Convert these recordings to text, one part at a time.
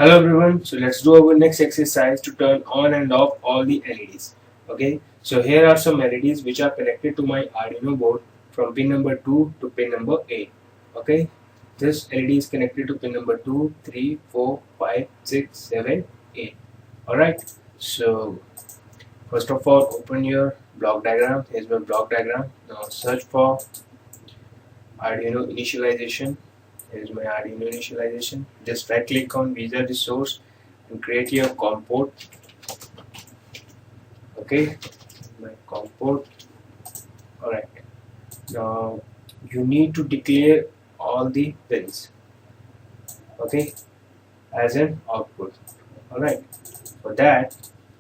Hello everyone, so let's do our next exercise to turn on and off all the LEDs. Okay, so here are some LEDs which are connected to my Arduino board from pin number 2 to pin number 8. Okay, this LED is connected to pin number 2, 3, 4, 5, 6, 7, 8. Alright, so first of all open your block diagram. Here's my block diagram. Now search for Arduino initialization. Here's my Arduino initialization. Just right click on visa resource and create your COM port. Okay, my COM port. Alright, now you need to declare all the pins, okay, as an output. Alright, for that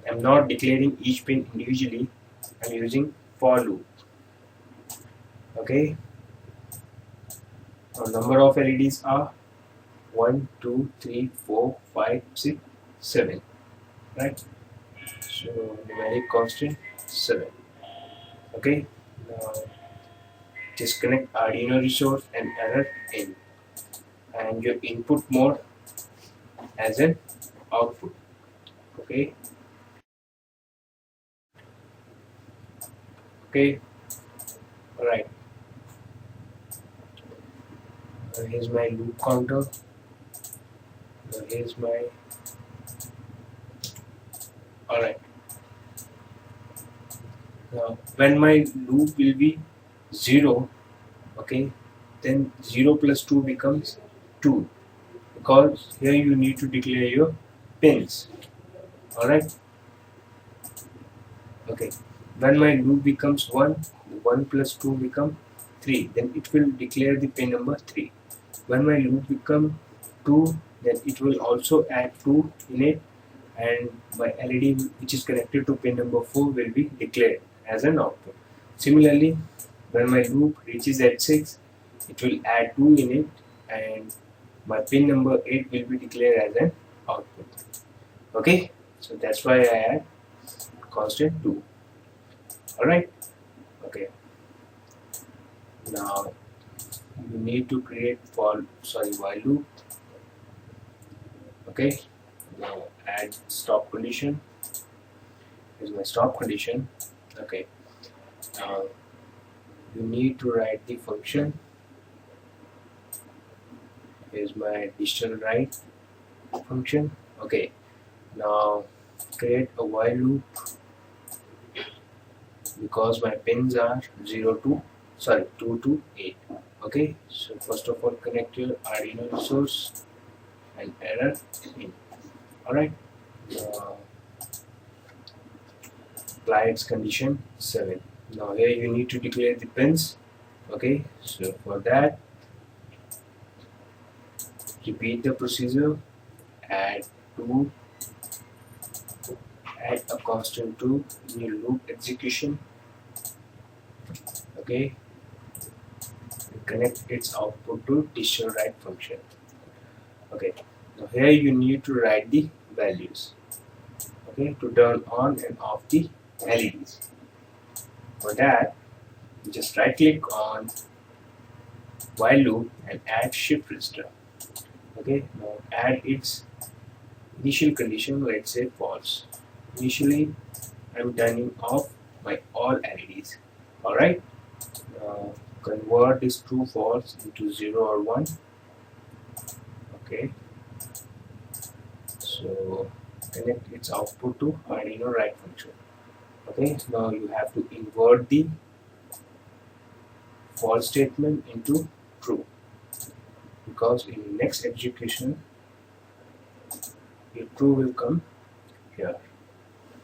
I'm not declaring each pin individually, I'm using for loop. Okay, now number of LEDs are 1, 2, 3, 4, 5, 6, 7. Right, so numeric constant 7. Okay, now disconnect Arduino resource and error in, and your input mode as an output. Okay, all right. Here's my loop counter. Here's my all right. Now when my loop will be 0, okay, then 0 plus 2 becomes 2, because here you need to declare your pins. Alright, okay, when my loop becomes 1, 1 plus 2 become 3, then it will declare the pin number 3. When my loop become 2, then it will also add 2 in it, and my LED which is connected to pin number 4 will be declared as an output. Similarly, when my loop reaches at 6, it will add 2 in it, and my pin number 8 will be declared as an output. Okay, so that's why I add constant 2. Alright, okay, now you need to create while loop. Okay, now add stop condition. Here's my stop condition. Okay, now you need to write the function. Here's my digital write function. Okay, now create a while loop, because my pins are 2 to 8. Okay, so first of all connect your Arduino resource and error in. Alright, apply its condition 7. Now here you need to declare the pins. Okay, so for that repeat the procedure, add a constant 2 in your loop execution. Okay, connect its output to digital write function. Okay, now here you need to write the values, okay, to turn on and off the LEDs. For that, just right click on while loop and add shift register. Okay, now add its initial condition, let's say false. Initially I'm turning off my all LEDs. Alright, convert this true false into 0 or 1. Okay, so connect its output to Arduino write function. Okay, now you have to invert the false statement into true, because in the next execution your true will come here.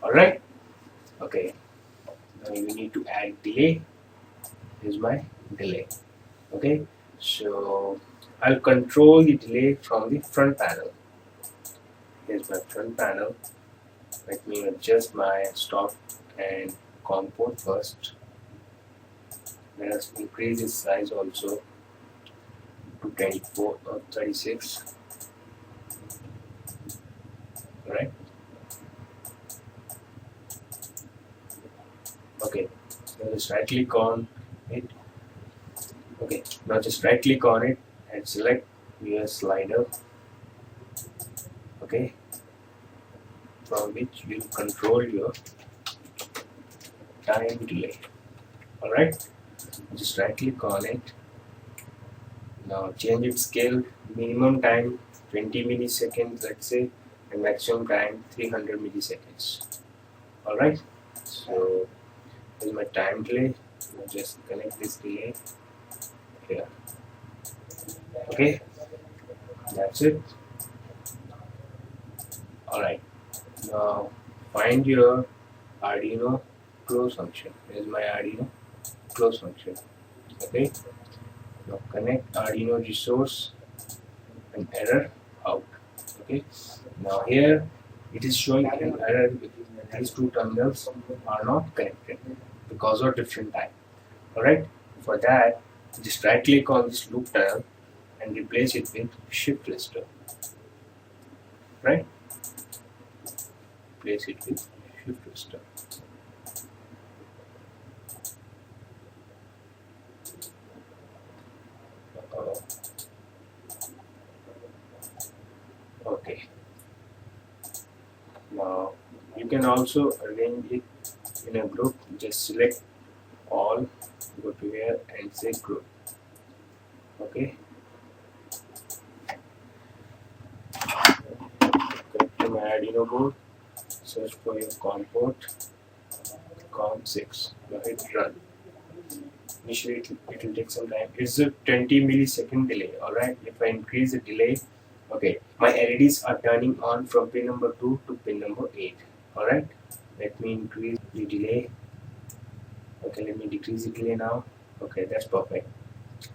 Alright, okay, now you need to add delay. Here's my delay. Okay, so I'll control the delay from the front panel. Here's my front panel. Let me adjust my stop and COM port first. Let us increase its size also to 24 or 36. Right? Okay, now just right click on it. Okay, now just right click on it and select your slider okay, from which you control your time delay. Alright, just right click on it. Now change its scale, minimum time 20 milliseconds, let's say, and maximum time 300 milliseconds. Alright, so here's my time delay. I'll just connect this delay here. Okay, that's it. Alright, now find your Arduino close function. Here's my Arduino close function. Okay, now connect Arduino resource and error out. Okay, now here it is showing an error. These two terminals are not connected because of different time. Alright, for that just right click on this loop term and replace it with shift register. Right, replace it with shift register. Okay, now you can also arrange it in a group. Just select all, go to here and say group. Okay, go to my Arduino board, search for your COM port, COM6. Now hit run. Initially it will take some time. It's a 20 millisecond delay. Alright, if I increase the delay, okay, my LEDs are turning on from pin number 2 to pin number 8. Alright, let me increase the delay. Okay, let me decrease the delay now. Okay, that's perfect.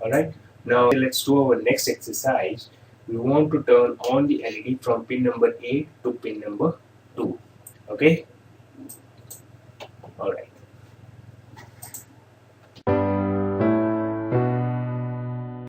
Alright, now let's do our next exercise. We want to turn on the LED from pin number 8 to pin number 2. Okay, alright.